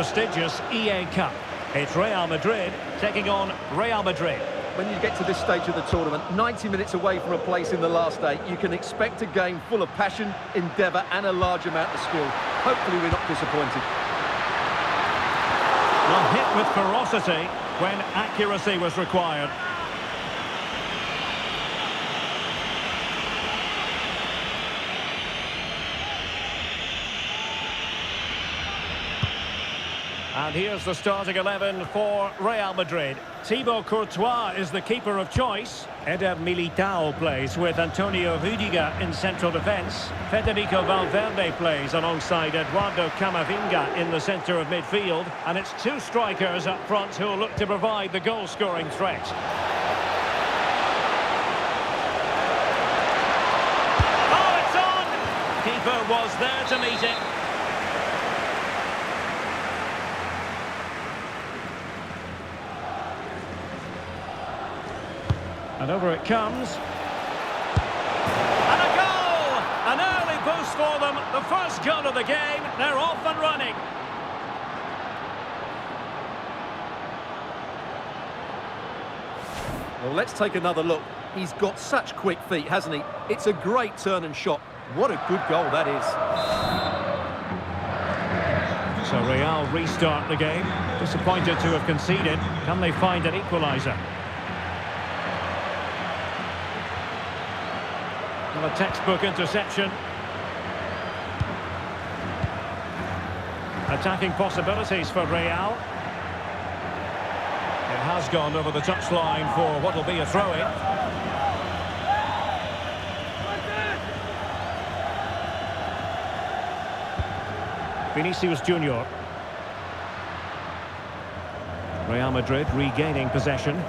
Prestigious EA Cup. It's Real Madrid taking on Real Madrid. When you get to this stage of the tournament, 90 minutes away from a place in the last eight, you can expect a game full of passion, endeavour and a large amount of skill. Hopefully we're not disappointed. Well, hit with ferocity when accuracy was required. And here's the starting 11 for Real Madrid. Thibaut Courtois is the keeper of choice. Eder Militao plays with Antonio Rüdiger in central defence. Federico Valverde plays alongside Eduardo Camavinga in the centre of midfield. And it's two strikers up front who will look to provide the goal-scoring threat. Oh, it's on! Keeper was there to meet it. And over it comes. And a goal! An early boost for them. The first goal of the game. They're off and running. Well, let's take another look. He's got such quick feet, hasn't he? It's a great turn and shot. What a good goal that is. So Real restart the game. Disappointed to have conceded. Can they find an equaliser? A textbook interception. Attacking possibilities for Real. It has gone over the touchline for what will be a throw-in. Vinicius Junior. Real Madrid regaining possession.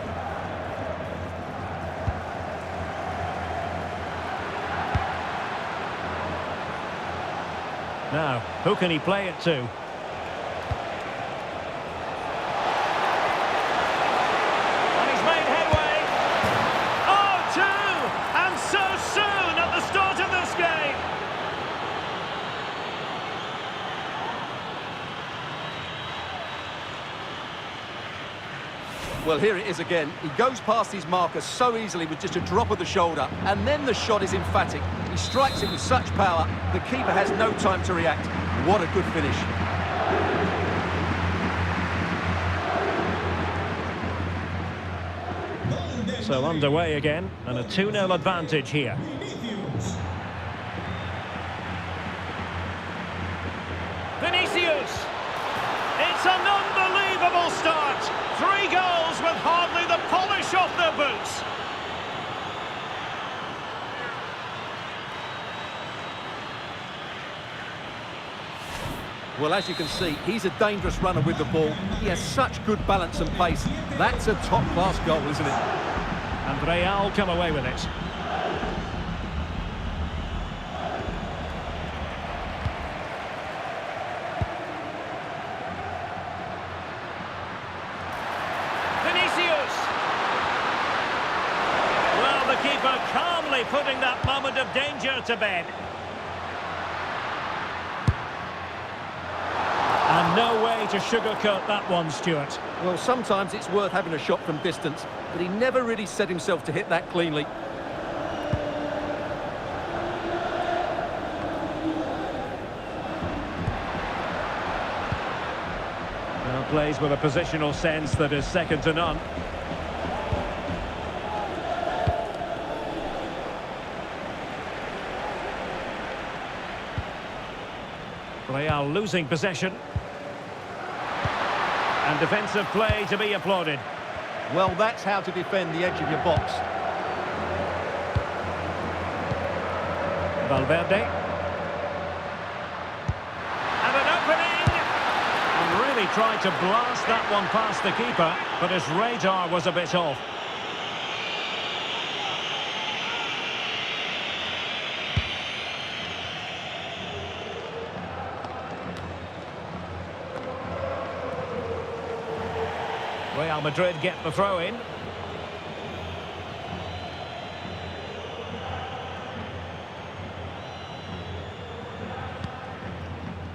Now, who can he play it to? And he's made headway. Oh, two! And so soon at the start of this game. Well, here it is again. He goes past his marker so easily with just a drop of the shoulder, and then the shot is emphatic. He strikes it with such power, the keeper has no time to react. What a good finish. So underway again, and a 2-0 advantage here. Vinicius! It's an unbelievable start. 3 goals with hardly the polish off their boots. Well, as you can see, he's a dangerous runner with the ball. He has such good balance and pace. That's a top-class goal, isn't it? And Real come away with it. Vinicius! Well, the keeper calmly putting that moment of danger to bed. And no way to sugarcoat that one, Stuart. Well, sometimes it's worth having a shot from distance, but he never really set himself to hit that cleanly. Well, plays with a positional sense that is second to none. Real losing possession. And defensive play to be applauded. Well, that's how to defend the edge of your box. Valverde. And an opening! And really tried to blast that one past the keeper, but his radar was a bit off. Real Madrid get the throw in.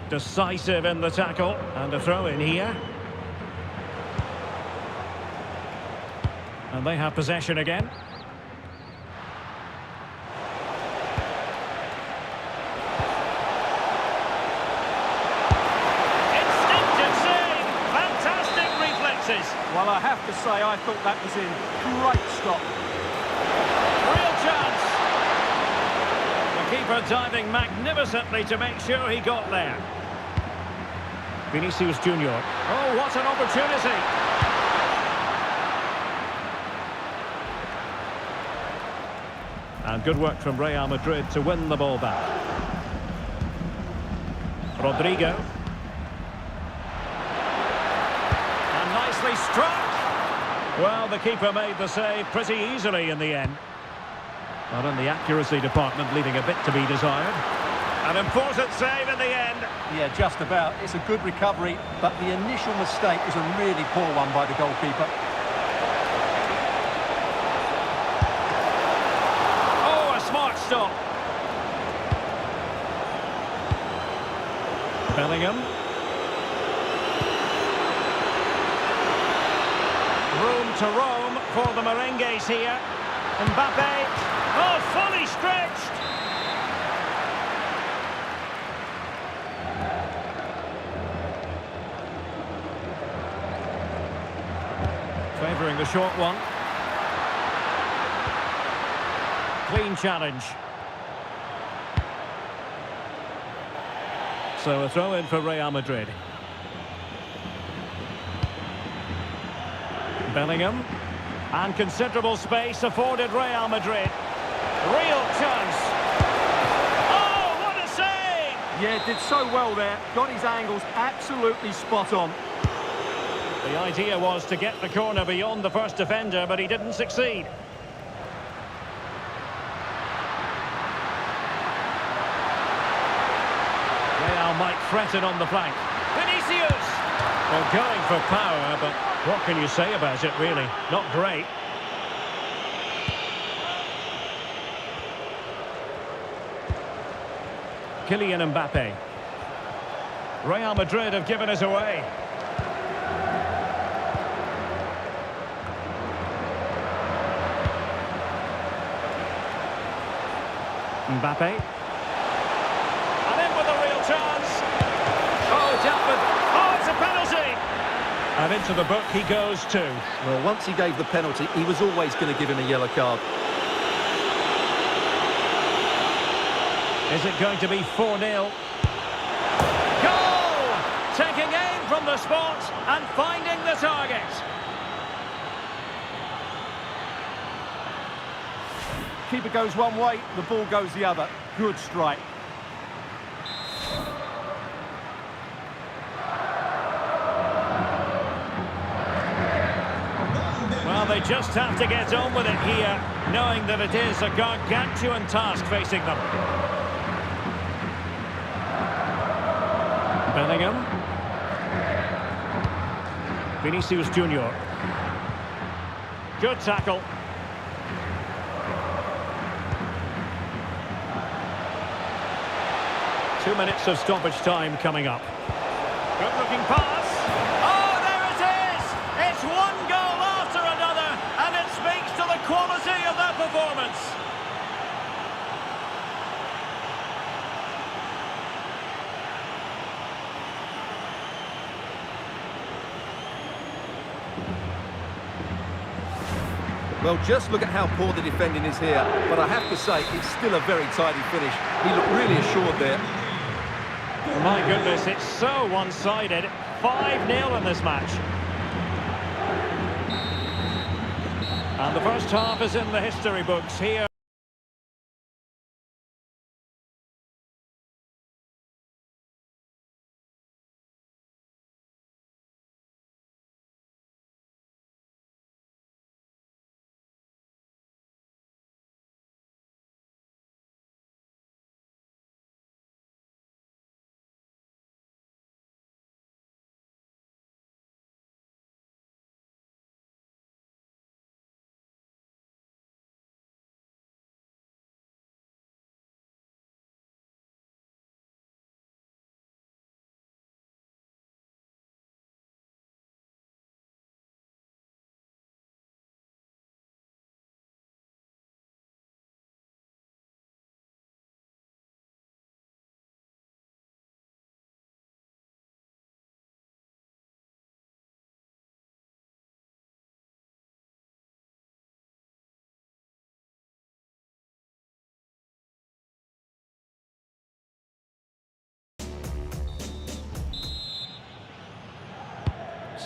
Decisive in the tackle. And a throw in here. And they have possession again. Instinctive save. Fantastic reflexes. Well, I have to say, I thought that was in. Great stop. Real chance. The keeper diving magnificently to make sure he got there. Vinicius Junior. Oh, what an opportunity. And good work from Real Madrid to win the ball back. Rodrigo. And nicely struck. Well, the keeper made the save pretty easily in the end. But in the accuracy department, leaving a bit to be desired. An important save in the end. Yeah, just about. It's a good recovery, but the initial mistake was a really poor one by the goalkeeper. Oh, a smart stop. Bellingham. Room to roam for the merengues here. Mbappe. Oh, fully stretched. Favouring the short one. Clean challenge. So a throw in for Real Madrid. Bellingham. And considerable space afforded Real Madrid. Real chance. Oh, what a save! Yeah, did so well there. Got his angles absolutely spot on. The idea was to get the corner beyond the first defender, but he didn't succeed. Real might threaten on the flank. Vinicius! Well, going for power, but what can you say about it, really? Not great. Kylian Mbappe. Real Madrid have given us away. Mbappe. And in with a real chance. Oh, dealt with. Oh, it's a penalty. And into the book he goes too. Well, once he gave the penalty, he was always going to give him a yellow card. Is it going to be 4-0? Goal! Taking aim from the spot and finding the target. Keeper goes one way, the ball goes the other. Good strike. Well, they just have to get on with it here, knowing that it is a gargantuan task facing them. Bellingham. Vinicius Junior. Good tackle. Two minutes of stoppage time coming up. Good looking pass. Oh, there it is! It's one goal after another, and it speaks to the quality of their performance. Well, just look at how poor the defending is here. But I have to say, it's still a very tidy finish. He looked really assured there. My goodness, it's so one-sided. 5-0 in this match. And the first half is in the history books here.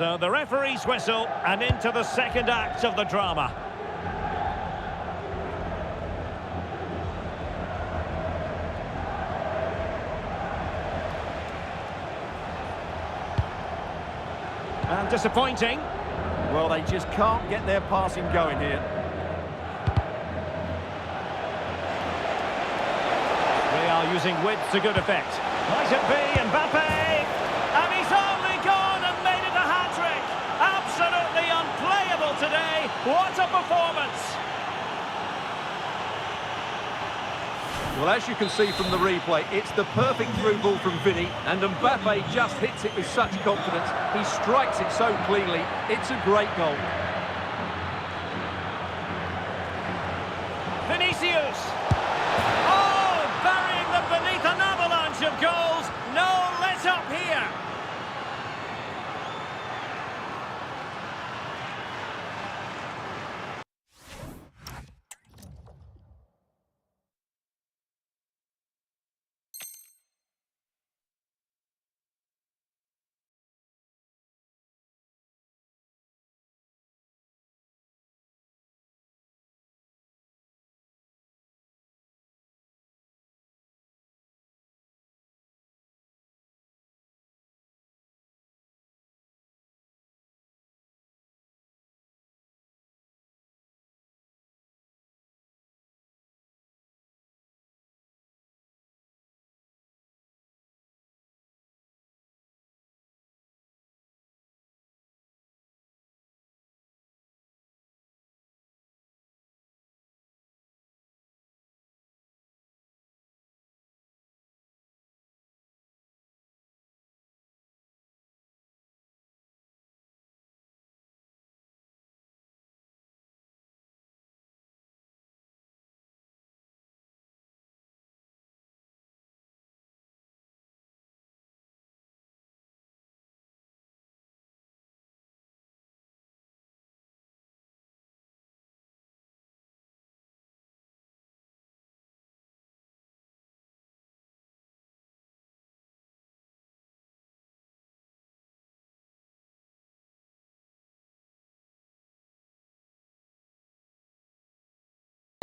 So the referee's whistle and into the second act of the drama. And disappointing. Well, they just can't get their passing going here. Real using width to good effect. Might it be Mbappe? And he's only gone and made it a hat-trick. Absolutely unplayable today. What a performance. Well, as you can see from the replay, it's the perfect through ball from Vinny, and Mbappe just hits it with such confidence. He strikes it so cleanly. It's a great goal. Vinicius. Oh, burying them beneath an avalanche of goals. No let up here.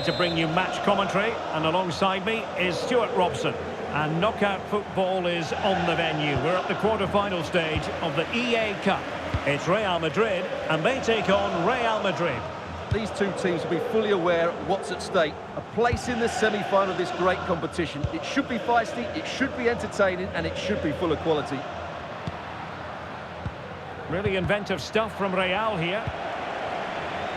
To bring you match commentary, and alongside me is Stuart Robson. And knockout football is on the venue. We're at the quarter-final stage of the EA Cup. It's Real Madrid, and they take on Real Madrid. These two teams will be fully aware of what's at stake. A place in the semi-final of this great competition. It should be feisty, it should be entertaining, and it should be full of quality. Really inventive stuff from Real here.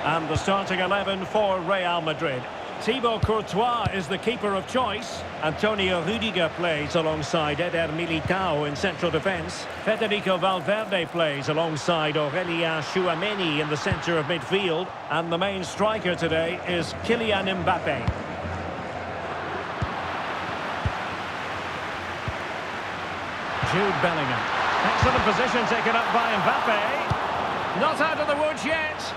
And the starting 11 for Real Madrid. Thibaut Courtois is the keeper of choice. Antonio Rudiger plays alongside Eder Militao in central defence. Federico Valverde plays alongside Aurélien Tchouameni in the centre of midfield. And the main striker today is Kylian Mbappe. Jude Bellingham. Excellent position taken up by Mbappe. Not out of the woods yet.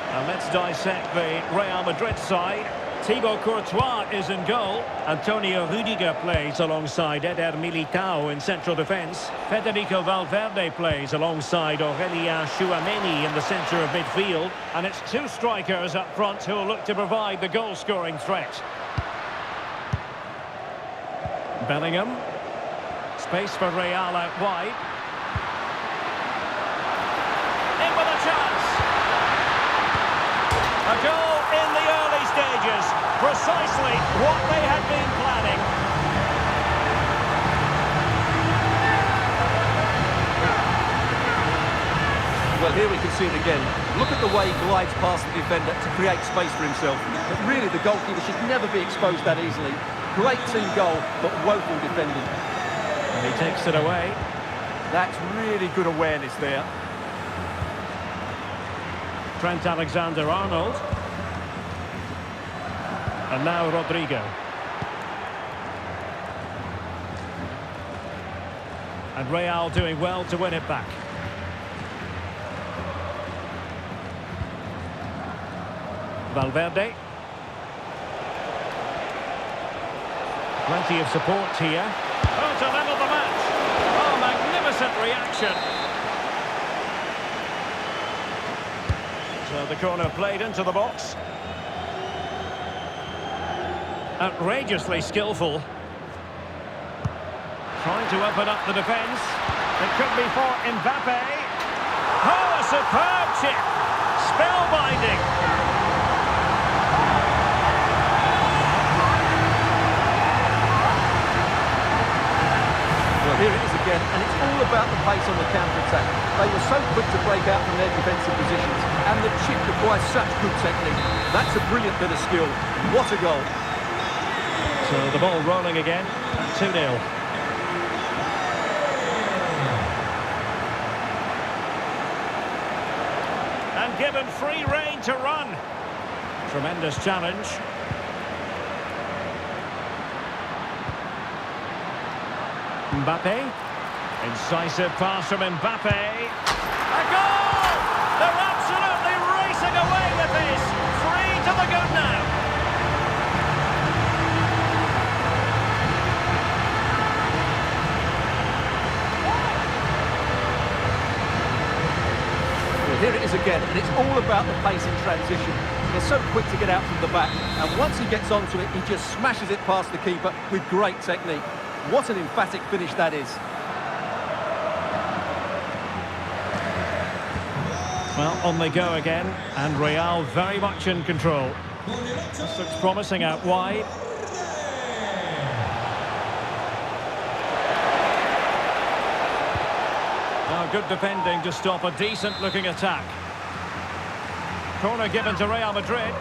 And let's dissect the Real Madrid side. Thibaut Courtois is in goal. Antonio Rudiger plays alongside Eder Militao in central defence. Federico Valverde plays alongside Aurélien Tchouameni in the centre of midfield. And it's two strikers up front who will look to provide the goal-scoring threat. Bellingham. Space for Real out wide. In with a chance. A goal in the early stages. Precisely what they had been planning. Well, here we can see it again. Look at the way he glides past the defender to create space for himself. But really, the goalkeeper should never be exposed that easily. Great team goal, but woeful defending. And he takes it away. That's really good awareness there. Trent Alexander-Arnold. And now Rodrigo. And Real doing well to win it back. Valverde. Plenty of support here. Oh, to level the match. Oh, magnificent reaction. So the corner played into the box. Outrageously skillful. Trying to open up the defence. It could be for Mbappe. Oh, a superb chip. Spellbinding. Well, here it is again, and it's all about the pace on the counter-attack. They were so quick to break out from their defensive positions, and the chip requires such good technique. That's a brilliant bit of skill. What a goal. So the ball rolling again at 2-0. And given free rein to run. Tremendous challenge. Mbappe. Incisive pass from Mbappe. A goal! They're absolutely racing away with this. 3 to the good now. Well, here it is again, and it's all about the pace in transition. They're so quick to get out from the back, and once he gets onto it, he just smashes it past the keeper with great technique. What an emphatic finish that is. Well, on they go again, and Real very much in control. This looks promising out wide. Now, good defending to stop a decent-looking attack. Corner given to Real Madrid.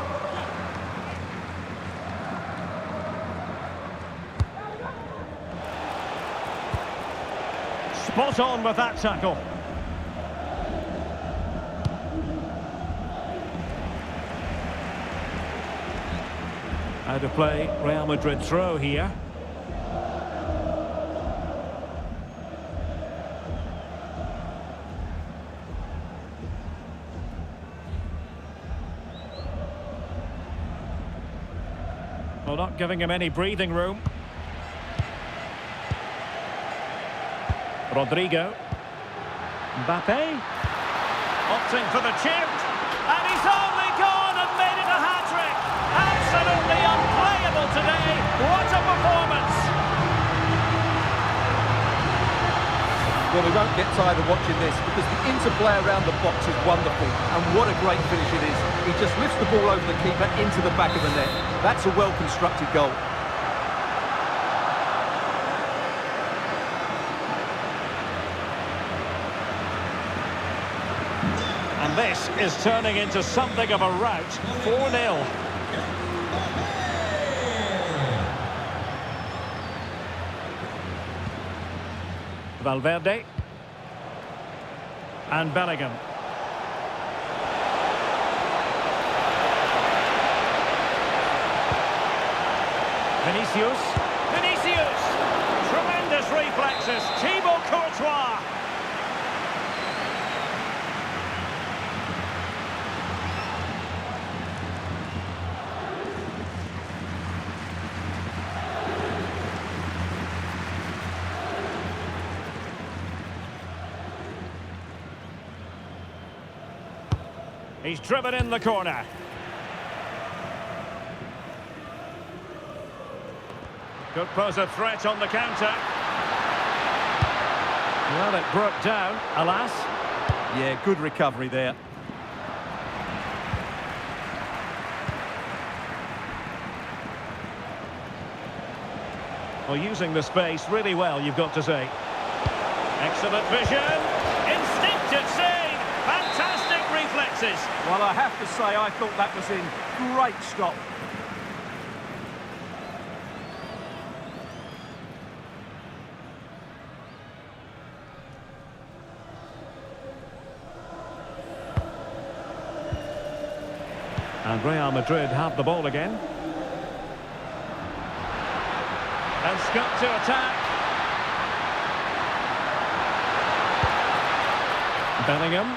Spot on with that tackle. Out of play, Real Madrid throw here. Well, not giving him any breathing room. Rodrigo. Mbappe. Opting for the chip. And he's only gone and made it a hat-trick. Absolutely unplayable today. What a performance. Well, we won't get tired of watching this because the interplay around the box is wonderful. And what a great finish it is. He just lifts the ball over the keeper into the back of the net. That's a well-constructed goal. And this is turning into something of a rout. 4-0. Valverde. And Bellingham. Vinicius. Tremendous reflexes. Thibaut Courtois. He's driven in the corner. Could pose a threat on the counter. Well, it broke down, alas. Yeah, good recovery there. Well, using the space really well, you've got to say. Excellent vision. Instinctive save. Fantastic reflexes. Well, I have to say, I thought that was in. Great stop. And Real Madrid have the ball again. And Scott to attack. Bellingham.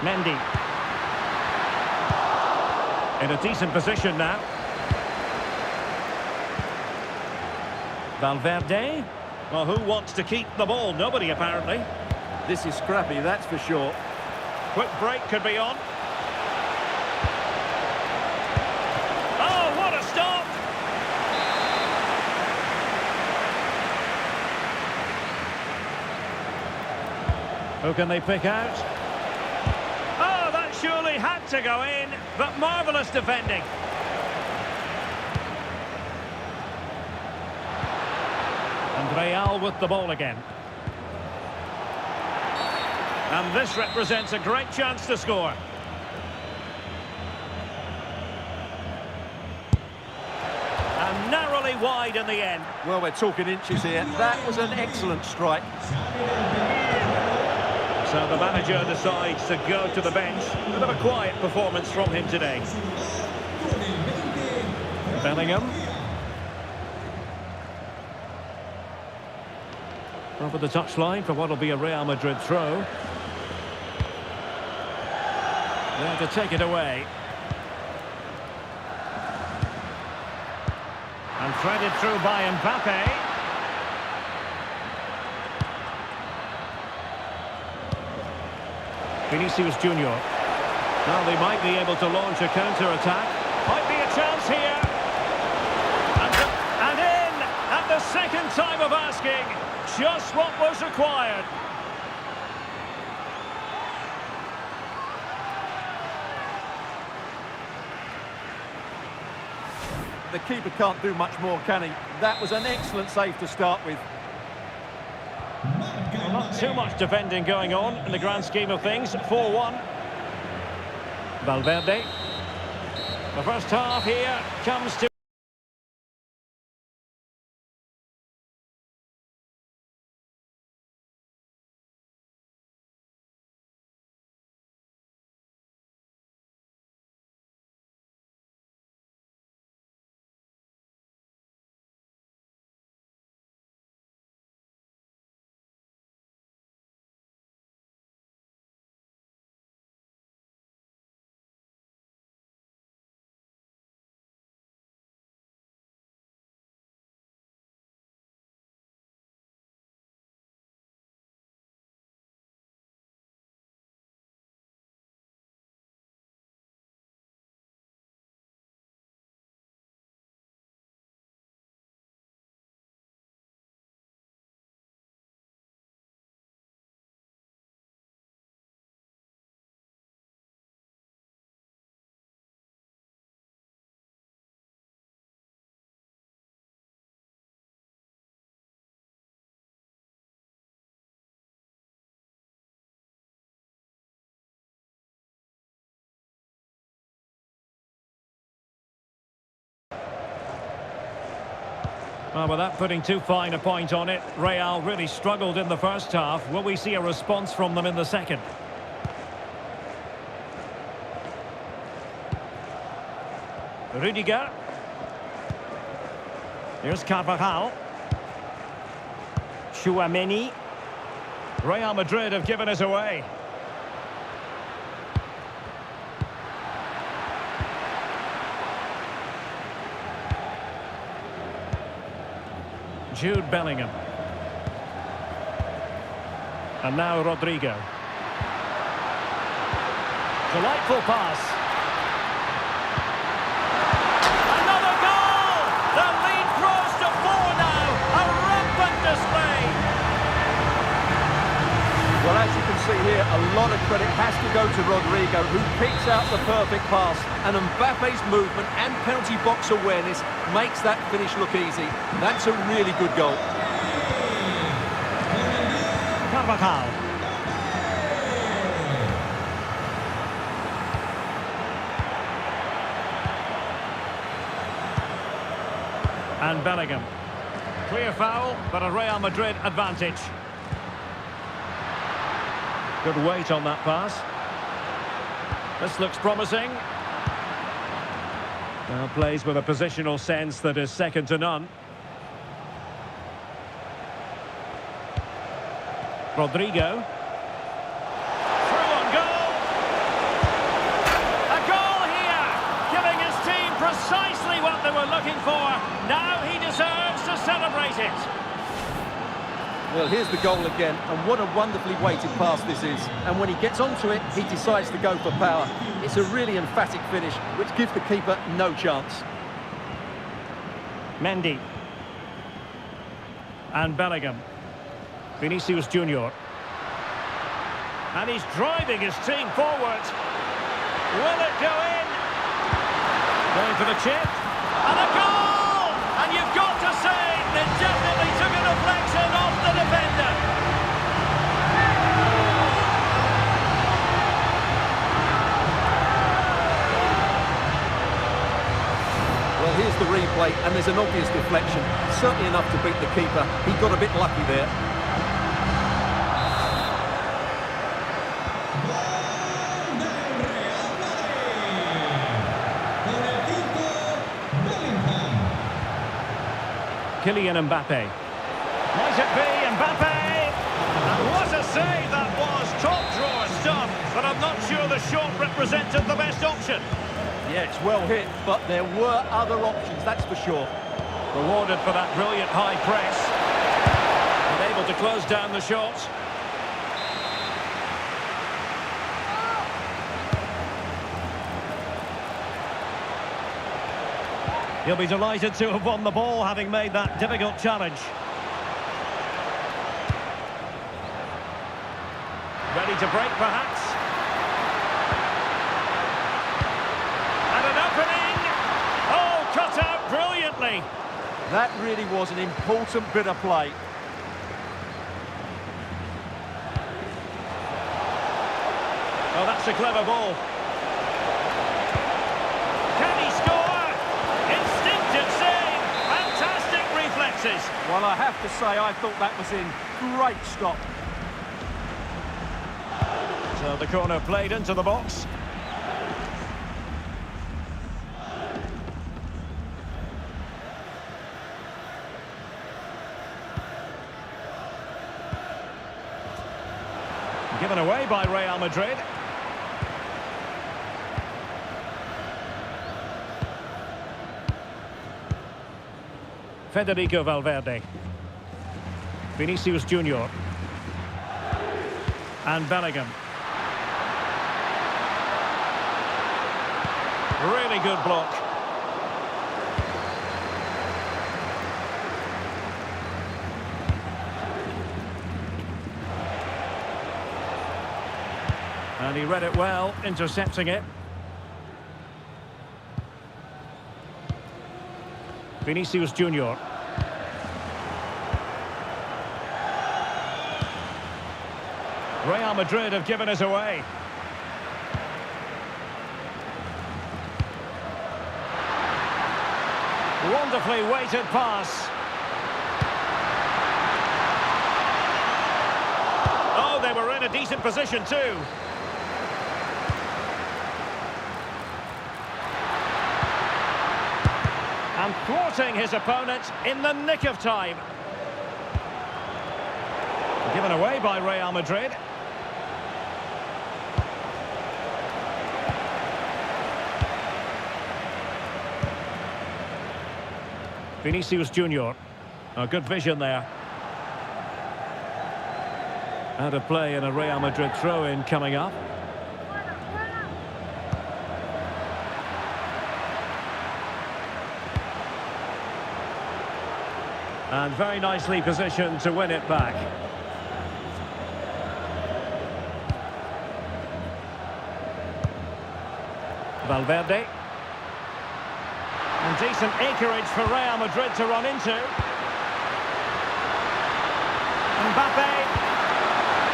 Mendy. In a decent position now. Valverde. Well, who wants to keep the ball? Nobody, apparently. This is scrappy, that's for sure. Quick break could be on. Oh, what a stop! Who can they pick out? Oh, that surely had to go in, but marvellous defending. And Real with the ball again. And this represents a great chance to score. And narrowly wide in the end. Well, we're talking inches here. That was an excellent strike. So the manager decides to go to the bench. A bit of a quiet performance from him today. Bellingham. Over the touchline for what will be a Real Madrid throw. There to take it away. And threaded through by Mbappe. Vinicius Junior. Well, they might be able to launch a counter-attack. Might be a chance here. And in at the second time of asking. Just what was required. The keeper can't do much more, can he? That was an excellent save to start with. Well, not too much defending going on in the grand scheme of things. 4-1. Valverde. The first half here comes to... Well, without putting too fine a point on it, Real really struggled in the first half. Will we see a response from them in the second? Rudiger. Here's Carvajal. Tchouaméni. Real Madrid have given us away. Jude Bellingham. And now Rodrigo. Delightful pass. Another goal! The lead grows to 4 now. A rampant display. Well, as you can see here, a lot of credit has to go to Rodrigo, who picks out the perfect pass. And Mbappe's movement and penalty box awareness makes that finish look easy. That's a really good goal. Carvajal. And Bellingham. Clear foul, but a Real Madrid advantage. Good weight on that pass. This looks promising. Now plays with a positional sense that is second to none. Rodrigo. Through on goal. A goal here, giving his team precisely what they were looking for. Now he deserves to celebrate it. Well, here's the goal again, and what a wonderfully weighted pass this is. And when he gets onto it, he decides to go for power. It's a really emphatic finish, which gives the keeper no chance. Mendy. And Bellingham. Vinicius Junior. And he's driving his team forward. Will it go in? Going for the chip. And a goal! And you've got to say, it definitely took a deflection off the defender. Well, here's the replay, and there's an obvious deflection. Certainly enough to beat the keeper. He got a bit lucky there. Kylian Mbappe. Might it be Mbappe? And what a save that was! Top drawer stuff, but I'm not sure the shot represented the best option. Yeah, it's well hit, but there were other options, that's for sure. Rewarded for that brilliant high press. And able to close down the shot. He'll be delighted to have won the ball, having made that difficult challenge. Ready to break, perhaps. And an opening! Oh, cut out brilliantly! That really was an important bit of play. Oh, that's a clever ball. Can he score? Instinctive save! Fantastic reflexes! Well, I have to say, I thought that was in. Great stop. So the corner played into the box. Given away by Real Madrid. Federico Valverde. Vinicius Junior. And Bellingham. Really good block. And he read it well, intercepting it. Vinicius Junior. Real Madrid have given us away. Wonderfully weighted pass. Oh, they were in a decent position too. And thwarting his opponent in the nick of time. Given away by Real Madrid. Vinicius Junior. Oh, good vision there. Out of play and a Real Madrid throw-in coming up. And very nicely positioned to win it back. Valverde. And decent acreage for Real Madrid to run into. Mbappe.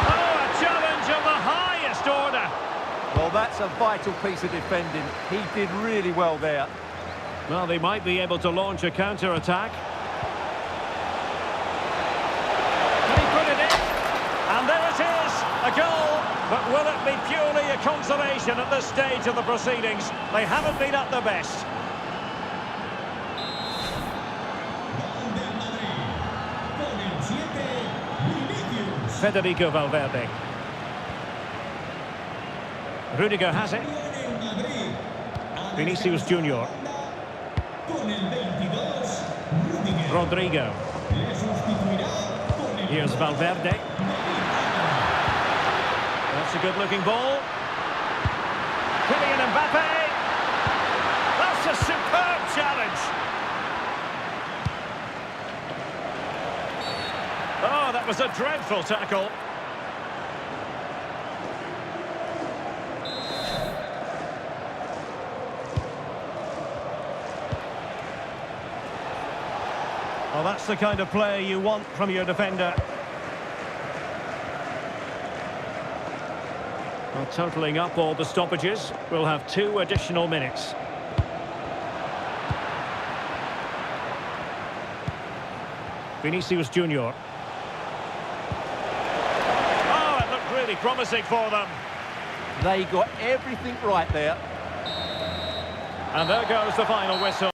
Oh, a challenge of the highest order. Well, that's a vital piece of defending. He did really well there. Well, they might be able to launch a counter-attack. Can he put it in? And there it is, a goal. But will it be purely a consolation at this stage of the proceedings? They haven't been at their best. Federico Valverde. Rudiger has it. Vinicius Junior. Rodrigo. Here's Valverde. That's a good-looking ball. Kylian Mbappe. That's a superb challenge. Oh, that was a dreadful tackle. Well, that's the kind of play you want from your defender. Well, totalling up all the stoppages, we'll have 2 additional minutes. Vinicius Junior. Oh, it looked really promising for them. They got everything right there. And there goes the final whistle.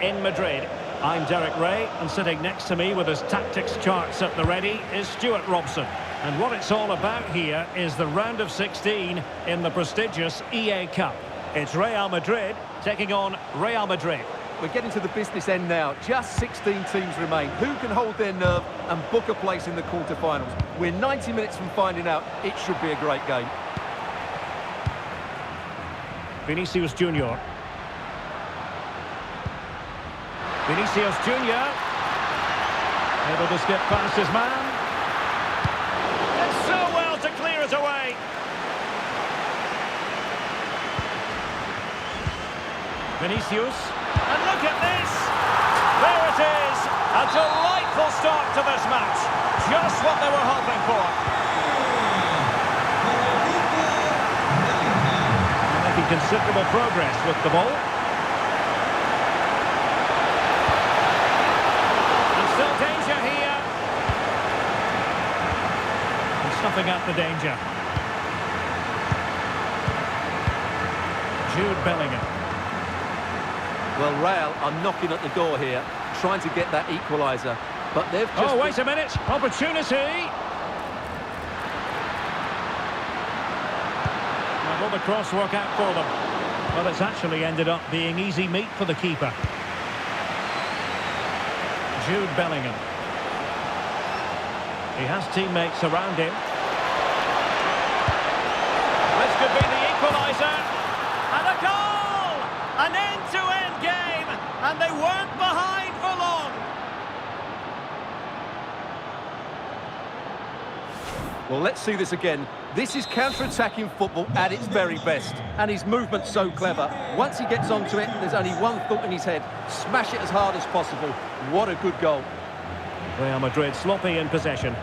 in Madrid. I'm Derek Ray, and sitting next to me with his tactics charts at the ready is Stuart Robson. And what it's all about here is the round of 16 in the prestigious EA Cup. It's Real Madrid taking on Real Madrid. We're getting to the business end now. Just 16 teams remain. Who can hold their nerve and book a place in the quarter-finals? We're 90 minutes from finding out. It should be a great game. Vinicius Junior. Vinicius Junior. Able to skip past his man. It's so well to clear it away. Vinicius. And look at this! There it is! A delightful start to this match. Just what they were hoping for. Making considerable progress with the ball. And still danger here. And snuffing out the danger. Jude Bellingham. Well, Real are knocking at the door here, trying to get that equaliser. But they've just... Oh, wait a minute. Opportunity. Will the cross work out for them? Well, it's actually ended up being easy meat for the keeper. Jude Bellingham. He has teammates around him. This could be the equaliser. And a goal! An end-to-end game, and they weren't behind for long. Well, let's see this again. This is counter-attacking football at its very best. And his movement's so clever. Once he gets onto it, there's only one thought in his head. Smash it as hard as possible. What a good goal. Real Madrid sloppy in possession.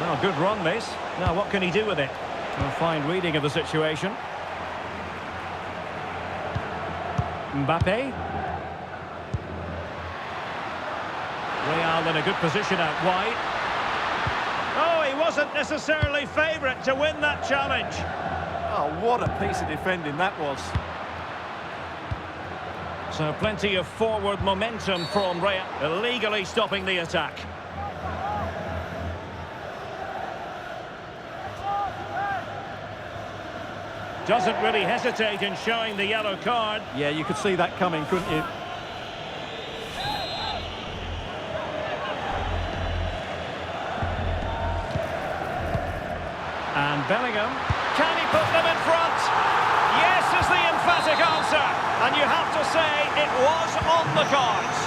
Well, good run this. Now what can he do with it? A fine reading of the situation. Mbappe. Real in a good position out wide. Oh, he wasn't necessarily favourite to win that challenge. Oh, what a piece of defending that was. So plenty of forward momentum from Real, illegally stopping the attack. Doesn't really hesitate in showing the yellow card. Yeah, you could see that coming, couldn't you? And Bellingham, can he put them in front? Yes is the emphatic answer. And you have to say it was on the cards.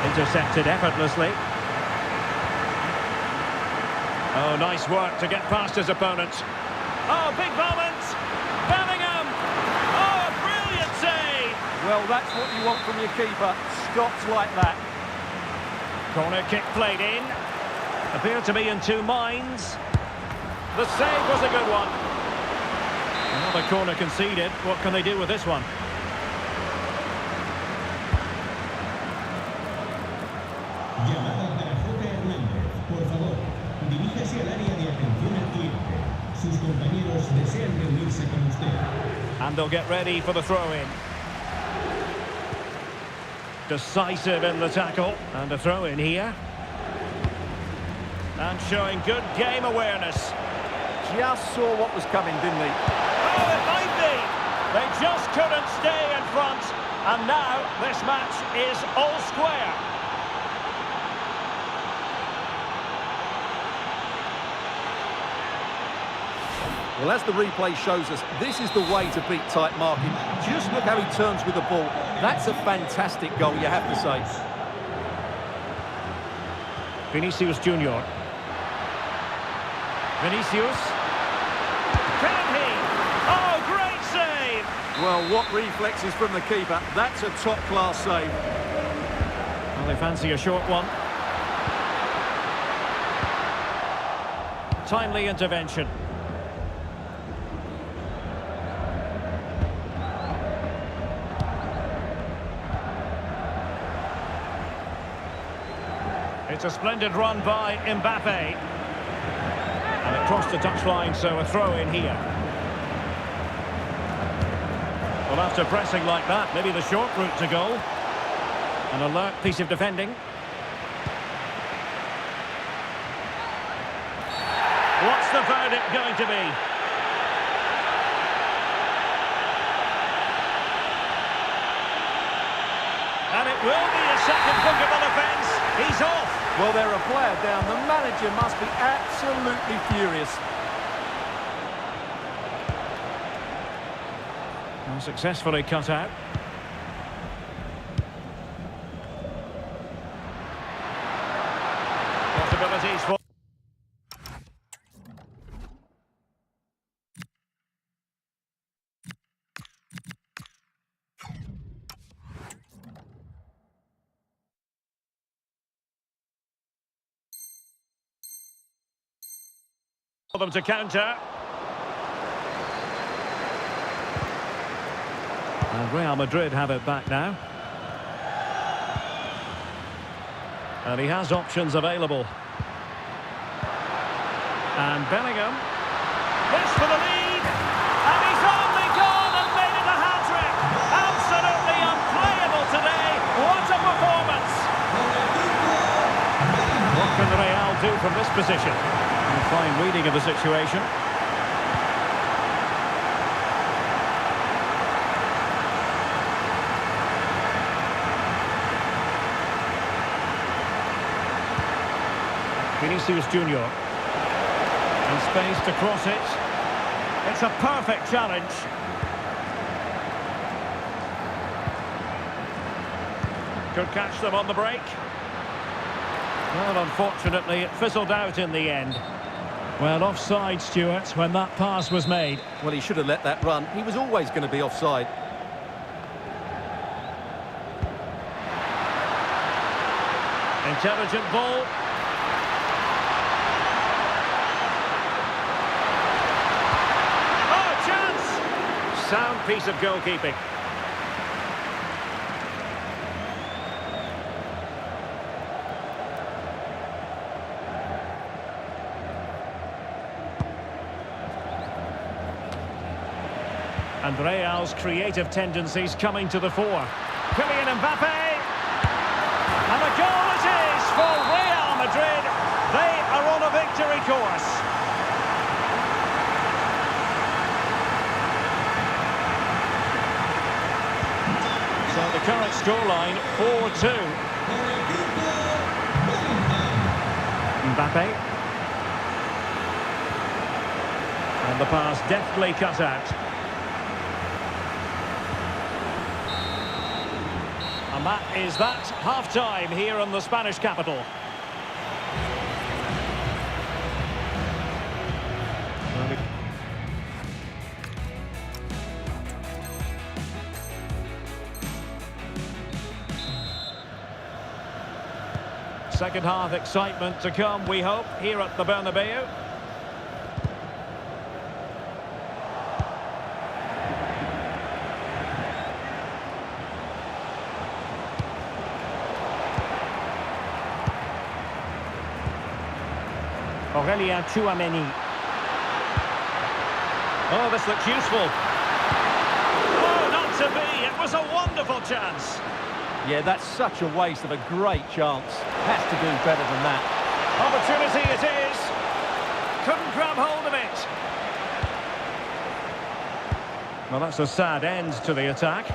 Intercepted effortlessly. Oh, nice work to get past his opponent. Oh, big moment. Bellingham. Oh, a brilliant save. Well, that's what you want from your keeper. Stops like that. Corner kick played in. Appeared to be in two minds. The save was a good one. Another corner conceded. What can they do with this one? And they'll get ready for the throw-in. Decisive in the tackle. And a throw-in here. And showing good game awareness. Just saw what was coming, didn't he? Oh, it might be. They just couldn't stay in front. And now this match is all square. Well, as the replay shows us, this is the way to beat tight marking. Just look how he turns with the ball. That's a fantastic goal, you have to say. Vinicius Junior. Vinicius. Can he? Oh, great save! Well, what reflexes from the keeper. That's a top-class save. Well, they fancy a short one. Timely intervention. It's a splendid run by Mbappe. And it crossed the touchline, so a throw in here. Well, after pressing like that, maybe the short route to goal. An alert piece of defending. What's the verdict going to be? And it will be a second bookable offence. He's off. Well, they're a player down. The manager must be absolutely furious. Well, successfully cut out. Possibilities for... for them to counter. And Real Madrid have it back now. And he has options available. And Bellingham. This for the lead. And he's only gone and made it a hat-trick. Absolutely unplayable today. What a performance. What can the Real do from this position? A fine reading of the situation. Vinicius Junior. And space to cross it. It's a perfect challenge. Could catch them on the break. Well, unfortunately, it fizzled out in the end. Well, offside, Stuart, when that pass was made. Well, he should have let that run. He was always going to be offside. Intelligent ball. Oh, chance! Sound piece of goalkeeping. And Real's creative tendencies coming to the fore. Kylian Mbappe. And a goal it is for Real Madrid. They are on a victory course. So the current scoreline, 4-2. Mbappe. And the pass deftly cut out. And that is that, half-time here in the Spanish capital. Second half excitement to come, we hope, here at the Bernabeu. Aurelien Tchouameni. Oh, this looks useful. Oh, not to be. It was a wonderful chance. Yeah, that's such a waste of a great chance. Has to do better than that. Opportunity it is. Couldn't grab hold of it. Well, that's a sad end to the attack.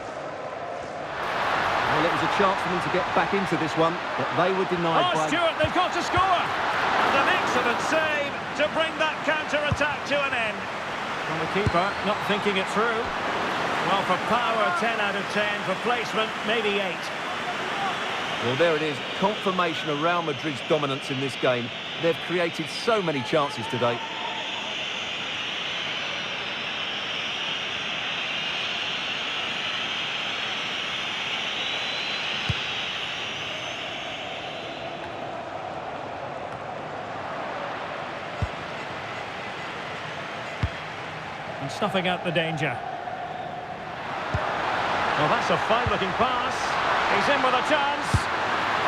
Well, it was a chance for them to get back into this one, but they were denied by... Oh, Stuart, they've got to score. And an excellent save to bring that counter-attack to an end. And the keeper not thinking it through. Well, for power, 10 out of 10. For placement, maybe 8. Well, there it is. Confirmation of Real Madrid's dominance in this game. They've created so many chances today. And snuffing out the danger. Well, that's a fine-looking pass. He's in with a chance.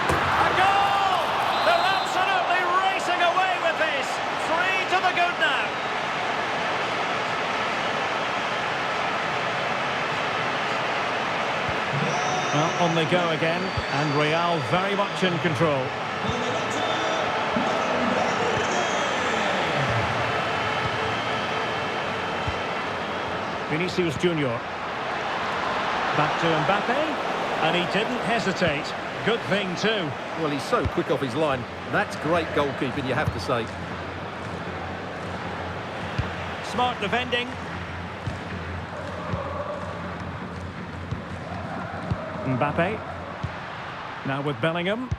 A goal! The on they go again, and Real very much in control. Vinicius Junior. Back to Mbappe, and he didn't hesitate. Good thing too. Well, he's so quick off his line. That's great goalkeeping, you have to say. Smart defending. Mbappe. Now with Bellingham.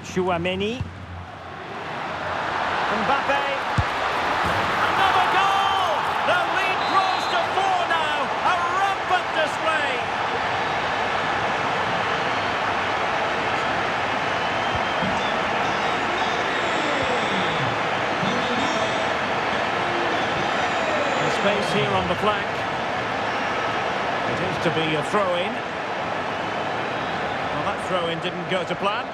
Chouameni. Mbappe. Another goal! The lead grows to 4 now. A rampant display. And space here on the flank. It is to be a throw-in. Well, that throw-in didn't go to plan.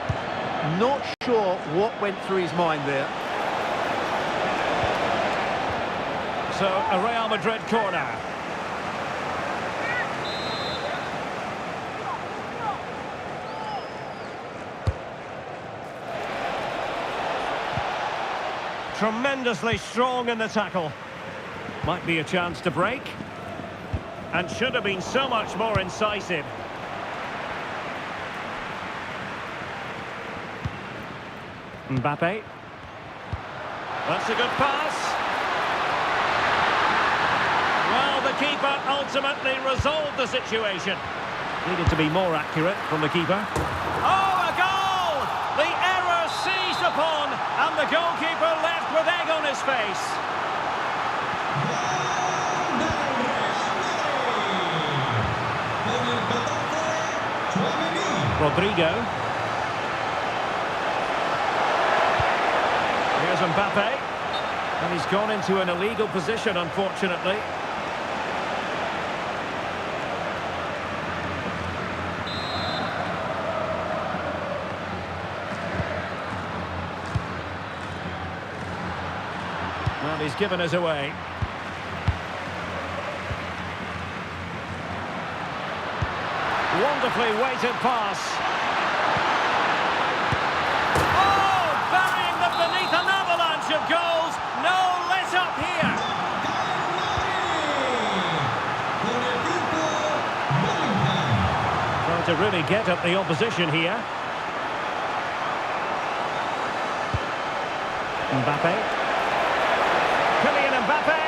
Not sure what went through his mind there. So, a Real Madrid corner. Tremendously strong in the tackle. Might be a chance to break. And should have been so much more incisive. Mbappe. That's a good pass. Well, the keeper ultimately resolved the situation. Needed to be more accurate from the keeper. Oh, a goal! The error seized upon, and the goalkeeper left with egg on his face. Rodrigo. Here's Mbappe. And he's gone into an illegal position, unfortunately. Well, he's given us away. Wonderfully weighted pass. Oh, burying them beneath an avalanche of goals. No let up here. Trying to really get at the opposition here. Mbappe. Kylian Mbappe.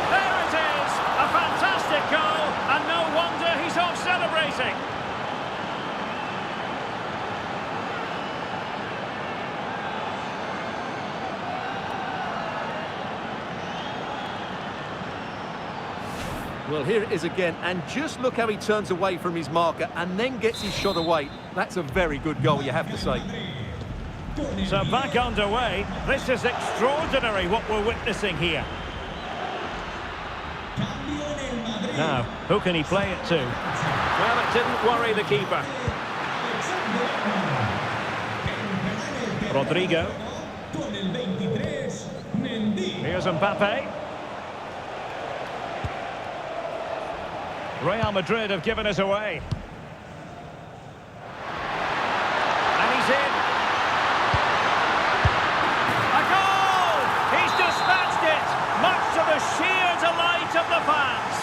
There it is. A fantastic goal. And no wonder he's off celebrating. Well, here it is again, and just look how he turns away from his marker and then gets his shot away. That's a very good goal, you have to say. So back underway. This is extraordinary what we're witnessing here. Now, who can he play it to? Well, it didn't worry the keeper. Rodrigo. Here's Mbappe. Real Madrid have given us away. And he's in. A goal! He's dispatched it, much to the sheer delight of the fans.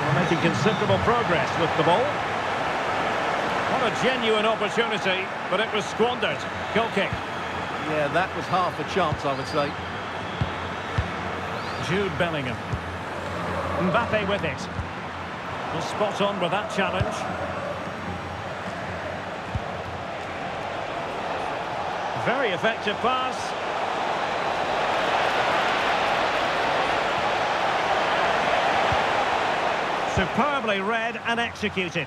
We're making considerable progress with the ball. What a genuine opportunity, but it was squandered. Goal kick. Yeah, that was half a chance, I would say. Jude Bellingham. Mbappe with it. Well, spot on with that challenge. Very effective pass. Superbly read and executed.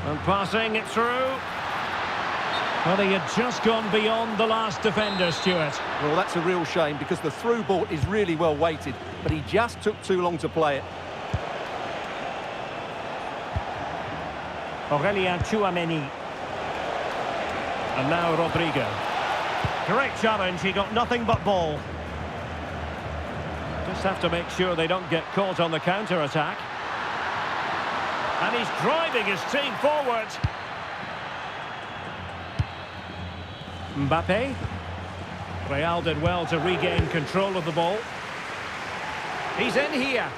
And passing it through. Well, he had just gone beyond the last defender, Stuart. Well, that's a real shame because the through ball is really well weighted, but he just took too long to play it. And now Rodrigo. Great challenge, he got nothing but ball. Just have to make sure they don't get caught on the counter-attack. And he's driving his team forward. Mbappe. Real did well to regain control of the ball. He's in here.